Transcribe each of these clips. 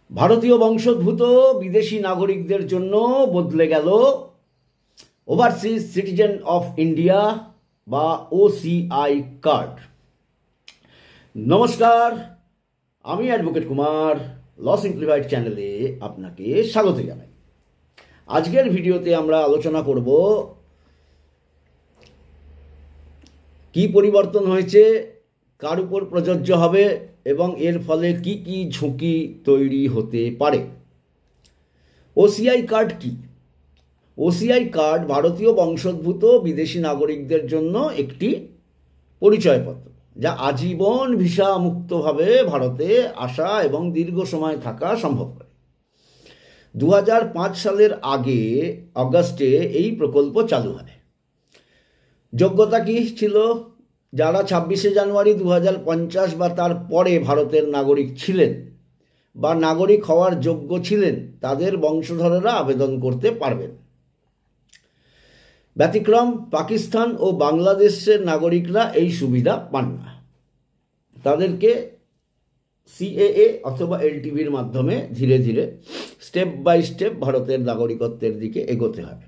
ভারতীয় বংশোদ্ভূত বিদেশি নাগরিকদের জন্য বদলে গেল ওভারসিজ সিটিজেন অফ ইন্ডিয়া বা ওসিআই কার্ড। নমস্কার, আমি অ্যাডভোকেট কুমার ল সিম্পলিফাইড চ্যানেলে আপনাকে স্বাগত জানাই। আজকের ভিডিওতে আমরা আলোচনা করব কি পরিবর্তন হয়েছে, কার উপর প্রযোজ্য হবে এবং এর ফলে কি কি ঝুঁকি তৈরি হতে পারে। ওসিআই কার্ড কি? ওসিআই কার্ড ভারতীয় বংশোদ্ভূত বিদেশি নাগরিকদের জন্য একটি পরিচয়পত্র, যা আজীবন ভিসা মুক্তভাবে ভারতে আসা এবং দীর্ঘ সময় থাকা সম্ভব করে। 2005 সালের আগে অগাস্টে এই প্রকল্প চালু হয়। যোগ্যতা কি ছিল? যারা 26শে জানুয়ারি 2050 বা তার পরে ভারতের নাগরিক ছিলেন বা নাগরিক হওয়ার যোগ্য ছিলেন, তাদের বংশধরেরা আবেদন করতে পারবেন। ব্যতিক্রম পাকিস্তান ও বাংলাদেশের নাগরিকরা এই সুবিধা পান না। তাদেরকে সিএএ অথবা এলটিভির মাধ্যমে ধীরে ধীরে স্টেপ বাই স্টেপ ভারতের নাগরিকত্বের দিকে এগোতে হয়।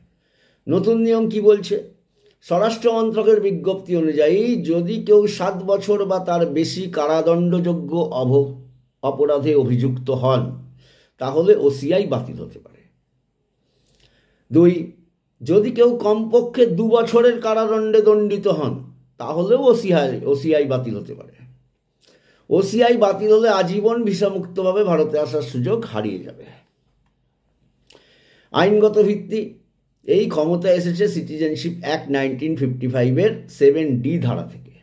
নতুন নিয়ম কি বলছে? স্বরাষ্ট্র মন্ত্রকের বিজ্ঞপ্তি অনুযায়ী যদি কেউ 7 বছর বা তার বেশি কারাদণ্ডযোগ্য অপরাধে অভিযুক্ত হন, তাহলে ওসিআই বাতিল হতে পারে। 2, যদি কেউ কমপক্ষে 2 বছরের কারাদণ্ডে দণ্ডিত হন, তাহলেও ওসিআই বাতিল হতে পারে। ওসিআই বাতিল হলে আজীবন ভিসামুক্তভাবে ভারতে আসার সুযোগ হারিয়ে যাবে। আইনগত ভিত্তি: এই ক্ষমতা এসেছে সিটিজেনশিপ অ্যাক্ট 1955-এর 7D ধারা থেকে।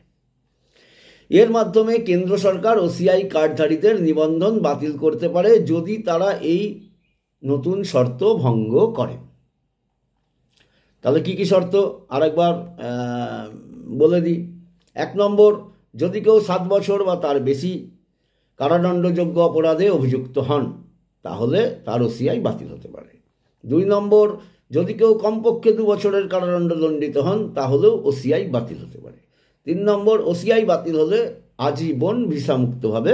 এর মাধ্যমে কেন্দ্র সরকার ওসিআই কার্ডধারীদের নিবন্ধন বাতিল করতে পারে যদি তারা এই নতুন শর্ত ভঙ্গ করে। তাহলে কি কি শর্ত আরেকবার বলে দিই। 1 নম্বর, যদি কেউ 7 বছর বা তার বেশি কারাদণ্ডযোগ্য অপরাধে অভিযুক্ত হন, তাহলে তার ওসিআই বাতিল হতে পারে। 2 নম্বর, যদি কেউ কমপক্ষে 2 বছরের কারাদণ্ড দণ্ডিত হন, তাহলেও ওসিআই বাতিল হতে পারে। 3 নম্বর, ওসিআই বাতিল হলে আজীবন ভিসামুক্তভাবে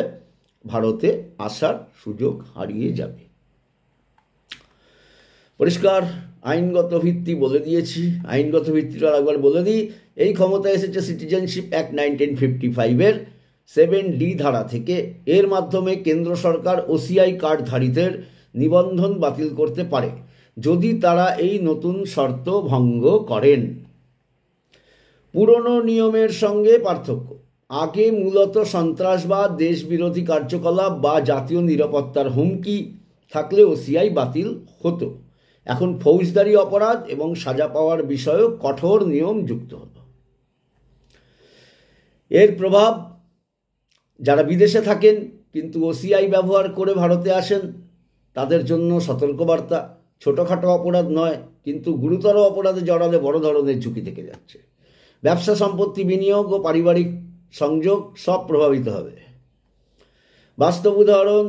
ভারতে আসার সুযোগ হারিয়ে যাবে। পরিষ্কার আইনগত ভিত্তি বলে দিয়েছি। আইনগত ভিত্তিটা একবার বলে দিই। এই ক্ষমতা এসেছে সিটিজেনশিপ অ্যাক্ট 1955-এর 7D ধারা থেকে। এর মাধ্যমে কেন্দ্র সরকার ওসিআই কার্ডধারীদের নিবন্ধন বাতিল করতে পারে যদি তারা এই নতুন শর্ত ভঙ্গ করেন। পুরনো নিয়মের সঙ্গে পার্থক্য: আগে মূলত সন্ত্রাসবাদ, দেশবিরোধী কার্যকলাপ বা জাতীয় নিরাপত্তার হুমকি থাকলে ওসিআই বাতিল হতো। এখন ফৌজদারি অপরাধ এবং সাজা পাওয়ার বিষয়েও কঠোর নিয়ম যুক্ত হলো। এর প্রভাব: যারা বিদেশে থাকেন কিন্তু ওসিআই ব্যবহার করে ভারতে আসেন, তাদের জন্য সতর্কবার্তা। ছোটোখাটো অপরাধ নয়, কিন্তু গুরুতর অপরাধে জড়ালে বড় ধরনের ঝুঁকি থেকে যাচ্ছে। ব্যবসা, সম্পত্তি, বিনিয়োগ ও পারিবারিক সংযোগ সব প্রভাবিত হবে। বাস্তব উদাহরণ: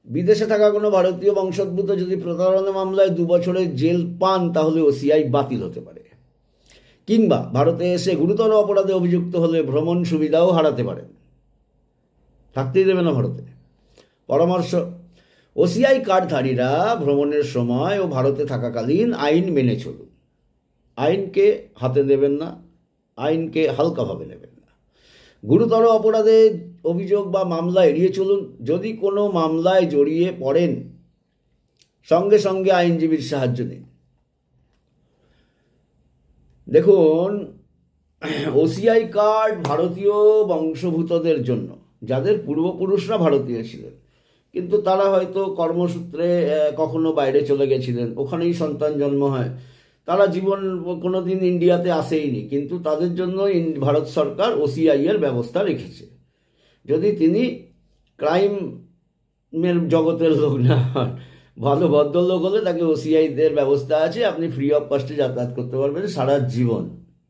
বিদেশে থাকা কোনো ভারতীয় বংশোদ্ভূত যদি প্রতারণা মামলায় 2 বছরের জেল পান, তাহলে ওসিআই বাতিল হতে পারে। কিংবা ভারতে এসে গুরুতর অপরাধে অভিযুক্ত হলে ভ্রমণ সুবিধাও হারাতে পারেন, থাকতেই দেবে না ভারতে। পরামর্শ: ওসিআই কার্ডধারীরা ভ্রমণের সময় ও ভারতে থাকাকালীন আইন মেনে চলুন। আইনকে হাতে দেবেন না, আইনকে হালকাভাবে নেবেন না। গুরুতর অপরাধে অভিযোগ বা মামলা এড়িয়ে চলুন। যদি কোনো মামলায় জড়িয়ে পড়েন, সঙ্গে সঙ্গে আইনজীবীর সাহায্য নিন। দেখুন, ওসিআই কার্ড ভারতীয় বংশোদ্ভূতদের জন্য, যাদের পূর্বপুরুষরা ভারতীয় ছিলেন কিন্তু তারা হয়তো কর্মসূত্রে কখনো বাইরে চলে গেছিলেন, ওখানেই সন্তান জন্ম হয়, তারা জীবন কোনো দিন ইন্ডিয়াতে আসেইনি, কিন্তু তাদের জন্য ভারত সরকার ওসিআই এর ব্যবস্থা রেখেছে। যদি তিনি ক্রাইমের জগতের লোক না হন, ভালো ভদ্রলোক হলে তাকে ওসিআই এর ব্যবস্থা আছে। আপনি ফ্রি অফ কস্টে যাতায়াত করতে পারবেন সারা জীবন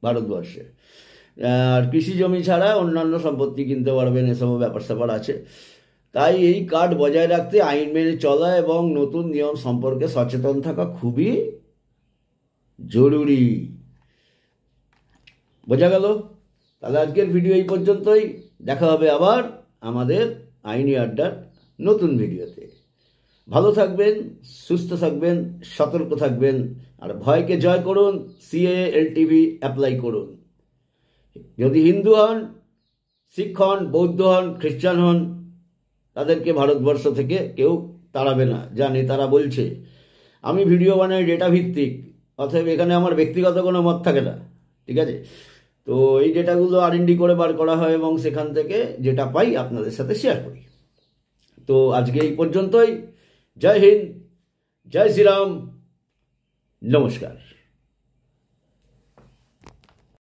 ভারতবর্ষে। আর কৃষি জমি ছাড়া অন্যান্য সম্পত্তি কিনতে পারবেন, এসবও ব্যাপার স্যাপার আছে। তাই এই কার্ড বজায় রাখতে আইন মেনে চলা এবং নতুন নিয়ম সম্পর্কে সচেতন থাকা খুবই জরুরি। বোঝা গেল? তাহলে আজকের ভিডিও এই পর্যন্তই। দেখা হবে আবার আমাদের আইনি আড্ডার নতুন ভিডিওতে। ভালো থাকবেন, সুস্থ থাকবেন, সতর্ক থাকবেন, আর ভয়কে জয় করুন। সিএএ এলটিভি অ্যাপ্লাই করুন। যদি হিন্দু হন, শিখ হন, বৌদ্ধ হন, খ্রিস্টান হন, তাদেরকে ভারতবর্ষ থেকে কেউ তাড়াবে না, যা নেতারা বলছে। আমি ভিডিও বানাই ডেটা ভিত্তিক, অতএব এখানে আমার ব্যক্তিগত কোনো মত থাকে না, ঠিক আছে? তো এই ডেটাগুলো R&D করে বার করা হয় এবং সেখান থেকে যেটা পাই আপনাদের সাথে শেয়ার করি। তো আজকে এই পর্যন্তই। জয় হিন্দ, জয় শ্রীরাম, নমস্কার।